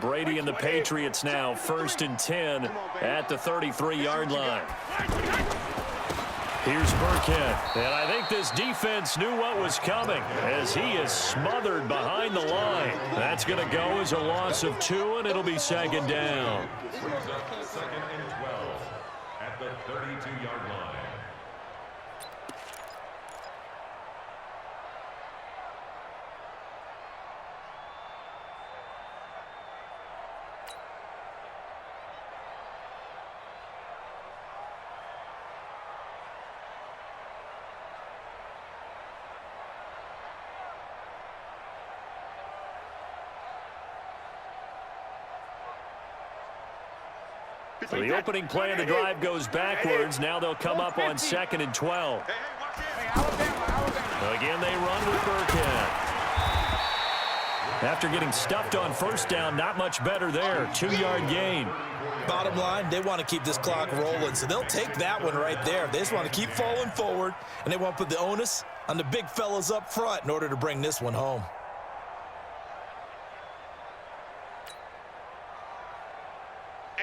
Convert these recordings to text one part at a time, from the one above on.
Brady and the Patriots now 1st and 10 at the 33-yard line. Here's Burkhead, and I think this defense knew what was coming as he is smothered behind the line. That's going to go as a loss of 2, and it'll be 2nd down. Second and 12 at the 32-yard line. So the opening play of the drive goes backwards. Now they'll come up on 2nd and 12. Again, they run with Burkhead. After getting stuffed on 1st down, not much better there. 2-yard gain. Bottom line, they want to keep this clock rolling, so they'll take that one right there. They just want to keep falling forward, and they want to put the onus on the big fellas up front in order to bring this one home.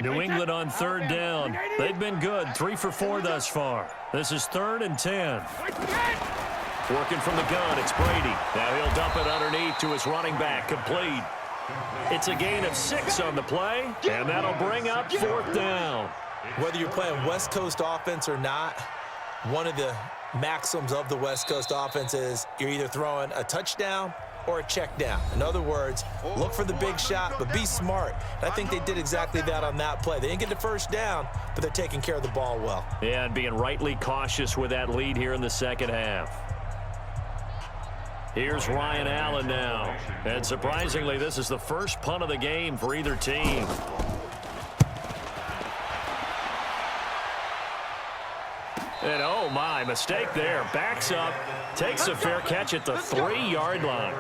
New England on 3rd down. They've been good, 3 for 4 thus far. This is 3rd and 10. Working from the gun, it's Brady. Now he'll dump it underneath to his running back, complete. It's a gain of 6 on the play, and that'll bring up 4th down. Whether you're playing West Coast offense or not, one of the maxims of the West Coast offense is you're either throwing a touchdown or a check down. In other words, look for the big shot, but be smart. And I think they did exactly that on that play. They didn't get the 1st down, but they're taking care of the ball well. Yeah, and being rightly cautious with that lead here in the 2nd half. Here's Ryan Allen now. And surprisingly, this is the first punt of the game for either team. And oh my, mistake there. Backs up, takes a fair catch at the 3-yard line.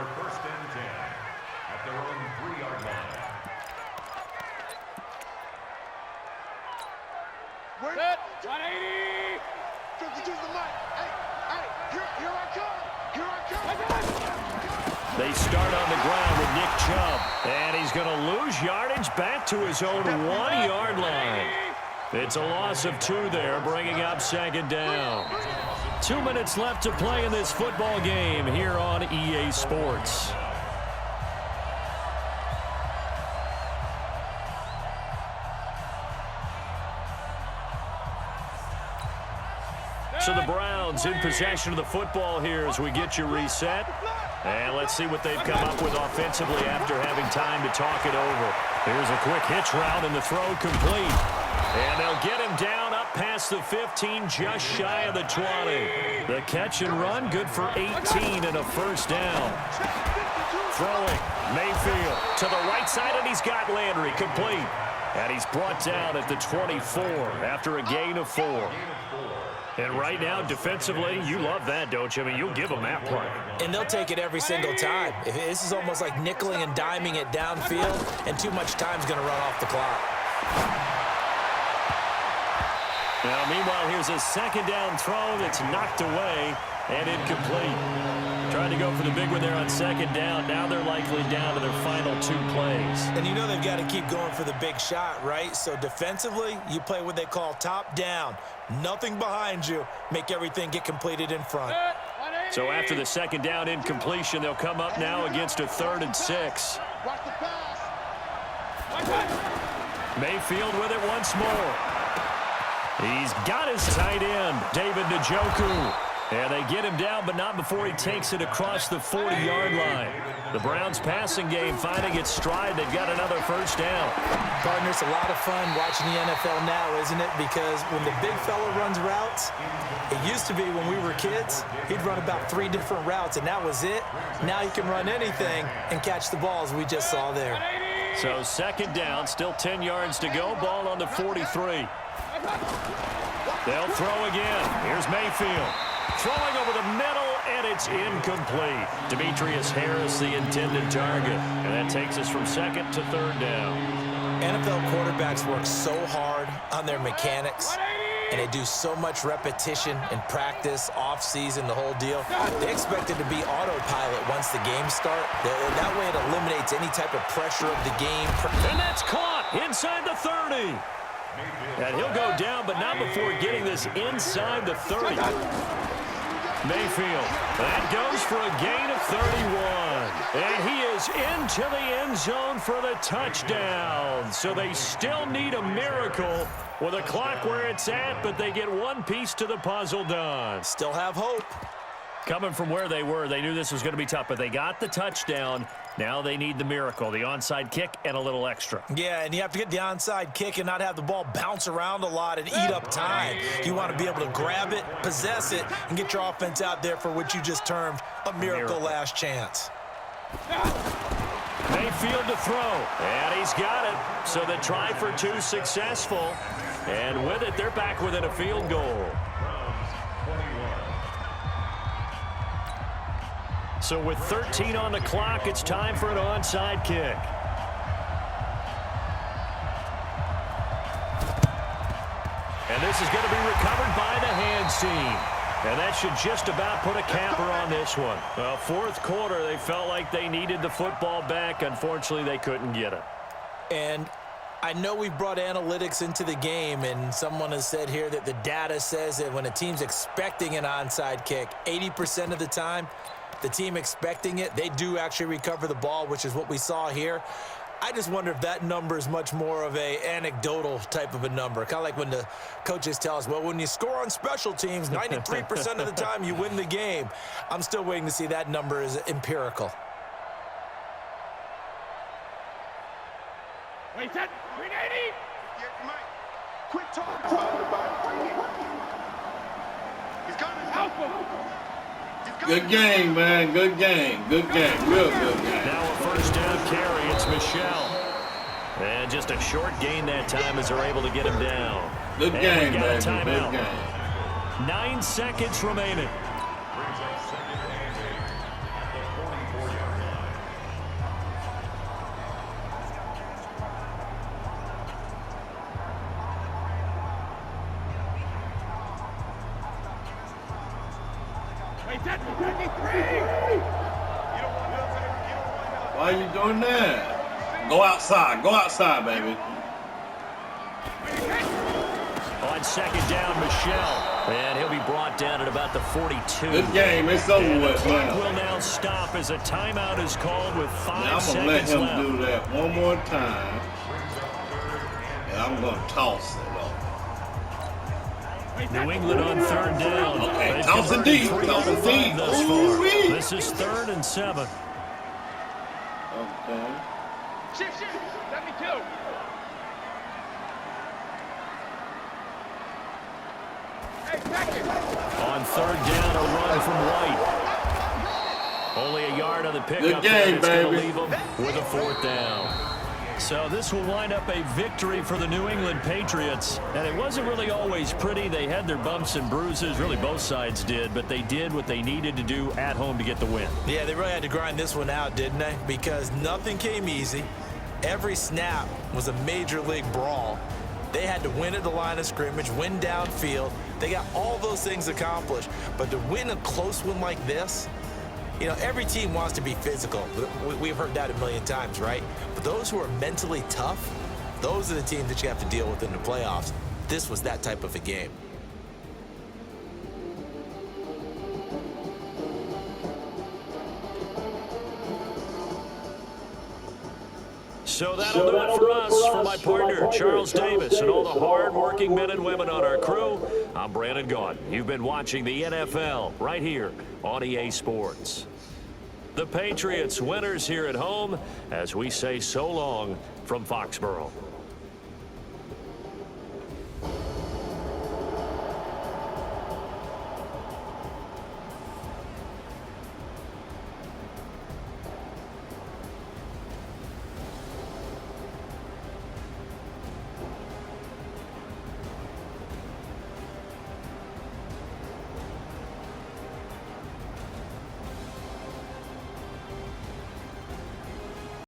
They start on the ground with Nick Chubb, and he's going to lose yardage back to his own 1-yard line. It's a loss of 2 there, bringing up 2nd down. 2 minutes left to play in this football game here on EA Sports. So the Browns in possession of the football here as we get you reset. And let's see what they've come up with offensively after having time to talk it over. Here's a quick hitch route and the throw complete. And they'll get him down up past the 15, just shy of the 20. The catch and run, good for 18 and a 1st down. Throwing, Mayfield to the right side, and he's got Landry complete. And he's brought down at the 24 after a gain of 4. And right now, defensively, you love that, don't you? I mean, you'll give them that play. And they'll take it every single time. This is almost like nickeling and diming it downfield, and too much time's going to run off the clock. Now, meanwhile, here's a 2nd down throw that's knocked away and incomplete. Trying to go for the big one there on 2nd down. Now they're likely down to their final 2 plays. And you know they've got to keep going for the big shot, right? So defensively, you play what they call top down. Nothing behind you. Make everything get completed in front. So after the 2nd down incompletion, they'll come up now against a 3rd and 6. Mayfield with it once more. He's got his tight end, David Njoku. And they get him down, but not before he takes it across the 40-yard line. The Browns passing game finding its stride. They've got another 1st down. Partner, it's a lot of fun watching the NFL now, isn't it? Because when the big fella runs routes, it used to be when we were kids, he'd run about 3 different routes, and that was it. Now he can run anything and catch the balls we just saw there. So 2nd down, still 10 yards to go. Ball on the 43. They'll throw again. Here's Mayfield. Throwing over the middle, and it's incomplete. Demetrius Harris, the intended target. And that takes us from 2nd to 3rd down. NFL quarterbacks work so hard on their mechanics. and they do so much repetition in practice, off-season, the whole deal. They expect it to be autopilot once the games start. That way it eliminates any type of pressure of the game. And that's caught inside the 30. And he'll go down, but not before getting this inside the 30. Mayfield, that goes for a gain of 31. And he is into the end zone for the touchdown. So they still need a miracle with a clock where it's at, but they get one piece to the puzzle done. Still have hope. Coming from where they were, they knew this was going to be tough, but they got the touchdown. Now they need the miracle, the onside kick and a little extra. Yeah, and you have to get the onside kick and not have the ball bounce around a lot and eat up time. You want to be able to grab it, possess it, and get your offense out there for what you just termed a miracle last chance. Mayfield to throw, and he's got it. So the try for two successful, and with it, they're back within a field goal. So with 13 on the clock, it's time for an onside kick. And this is going to be recovered by the hands team. And that should just about put a capper on this one. Well, fourth quarter, they felt like they needed the football back. Unfortunately, they couldn't get it. And I know we've brought analytics into the game, and someone has said here that the data says that when a team's expecting an onside kick, 80% of the time, the team expecting it, they do actually recover the ball, which is what we saw here. I just wonder if that number is much more of a anecdotal type of a number. Kind of like when the coaches tell us, well, when you score on special teams, 93% of the time you win the game. I'm still waiting to see that number is empirical. Wait, that 380. Quit talking about it. He's got his help him. Good game, man. Good game. Good game. Real good game. Now a first down carry. It's Michelle. And just a short gain that time as they're able to get him down. Good game, we got baby. a timeout. Good game. 9 seconds remaining. Brings up second and 8 at the 44-yard line. Wait, that 53. Why are you doing that? Go outside. Go outside, baby. On second down, Michelle. And he'll be brought down at about the 42. Good game. It's over And the with clock now. will now stop as a timeout is called with 5 Now I'm going to let seconds him left. do that one more time. And I'm going to toss it off. New England on third down. Okay, They've toss it converted deep. 3 Toss out it of 5 deep. thus far. Ooh-wee. This is 3rd and 7. Okay. Shift, 72. Hey, second. On third down, a run from White. Only a yard on the pickup. Good game, It's going to baby. leave them with a 4th down. So this will wind up a victory for the New England Patriots. And it wasn't really always pretty. They had their bumps and bruises. Really, both sides did. But they did what they needed to do at home to get the win. Yeah, they really had to grind this one out, didn't they? Because nothing came easy. Every snap was a major league brawl. They had to win at the line of scrimmage, win downfield. They got all those things accomplished. But to win a close one like this, you know, every team wants to be physical. We've heard that a million times, right? But those who are mentally tough, those are the teams that you have to deal with in the playoffs. This was that type of a game. So that'll do it for us. For my partner, Charles Davis, and all the hard-working men and women on our crew, I'm Brandon Gaudin. You've been watching the NFL right here on EA Sports. The Patriots winners here at home as we say so long from Foxborough.